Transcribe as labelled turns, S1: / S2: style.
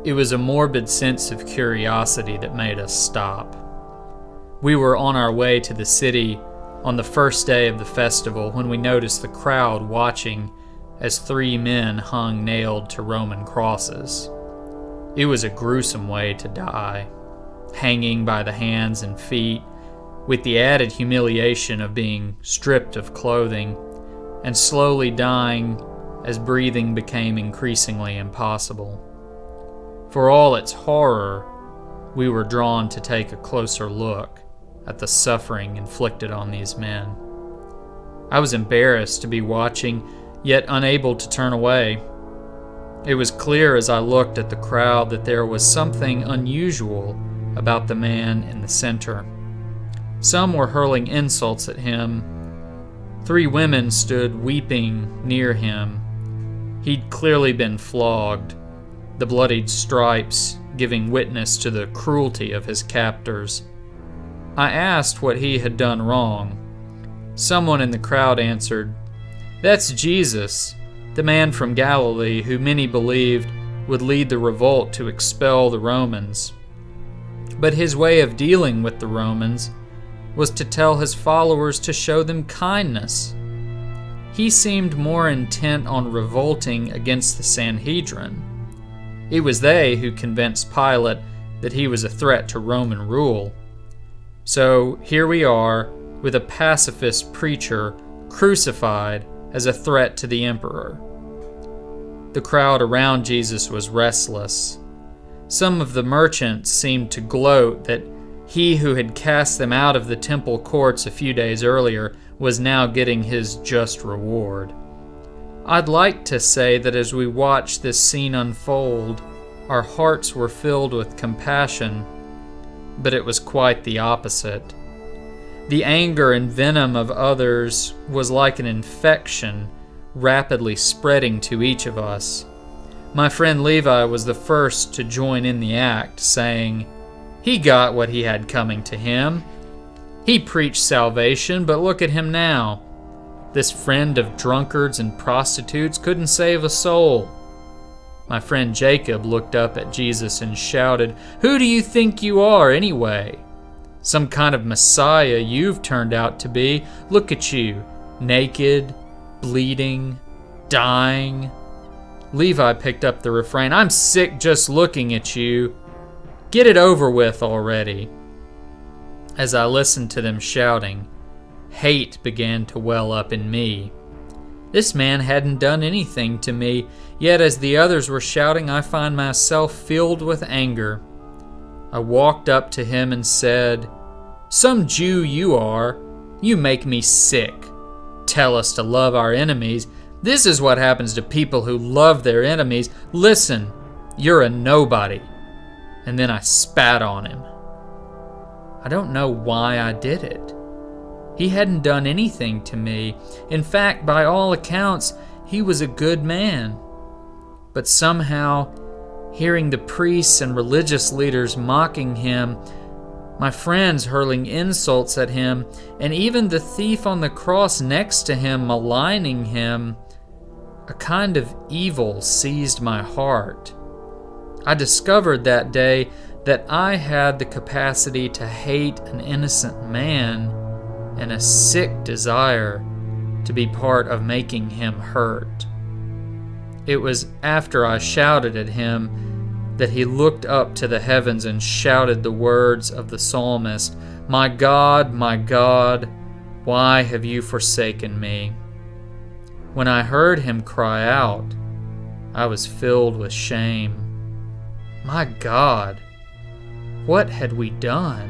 S1: It was a morbid sense of curiosity that made us stop. We were on our way to the city on the first day of the festival when we noticed the crowd watching as 3 men hung nailed to Roman crosses. It was a gruesome way to die, hanging by the hands and feet, with the added humiliation of being stripped of clothing and slowly dying as breathing became increasingly impossible. For all its horror, we were drawn to take a closer look at the suffering inflicted on these men. I was embarrassed to be watching, yet unable to turn away. It was clear as I looked at the crowd that there was something unusual about the man in the center. Some were hurling insults at him. 3 women stood weeping near him. He'd clearly been flogged, the bloodied stripes giving witness to the cruelty of his captors. I asked what he had done wrong. Someone in the crowd answered, "That's Jesus, the man from Galilee who many believed would lead the revolt to expel the Romans. But his way of dealing with the Romans was to tell his followers to show them kindness. He seemed more intent on revolting against the Sanhedrin. It was they who convinced Pilate that he was a threat to Roman rule. So here we are with a pacifist preacher crucified as a threat to the emperor." The crowd around Jesus was restless. Some of the merchants seemed to gloat that he who had cast them out of the temple courts a few days earlier was now getting his just reward. I'd like to say that as we watched this scene unfold, our hearts were filled with compassion, but it was quite the opposite. The anger and venom of others was like an infection rapidly spreading to each of us. My friend Levi was the first to join in the act, saying, "He got what he had coming to him. He preached salvation, but look at him now. This friend of drunkards and prostitutes couldn't save a soul." My friend Jacob looked up at Jesus and shouted, "Who do you think you are anyway? Some kind of Messiah you've turned out to be. Look at you, naked, bleeding, dying." Levi picked up the refrain, "I'm sick just looking at you. Get it over with already." As I listened to them shouting, hate began to well up in me. This man hadn't done anything to me, yet as the others were shouting, I find myself filled with anger. I walked up to him and said, "Some Jew you are. You make me sick. Tell us to love our enemies. This is what happens to people who love their enemies. Listen, you're a nobody." And then I spat on him. I don't know why I did it. He hadn't done anything to me. In fact, by all accounts, he was a good man. But somehow, hearing the priests and religious leaders mocking him, my friends hurling insults at him, and even the thief on the cross next to him maligning him, a kind of evil seized my heart. I discovered that day that I had the capacity to hate an innocent man and a sick desire to be part of making him hurt. It was after I shouted at him that he looked up to the heavens and shouted the words of the psalmist, my God, why have you forsaken me?" When I heard him cry out, I was filled with shame. My God, what had we done?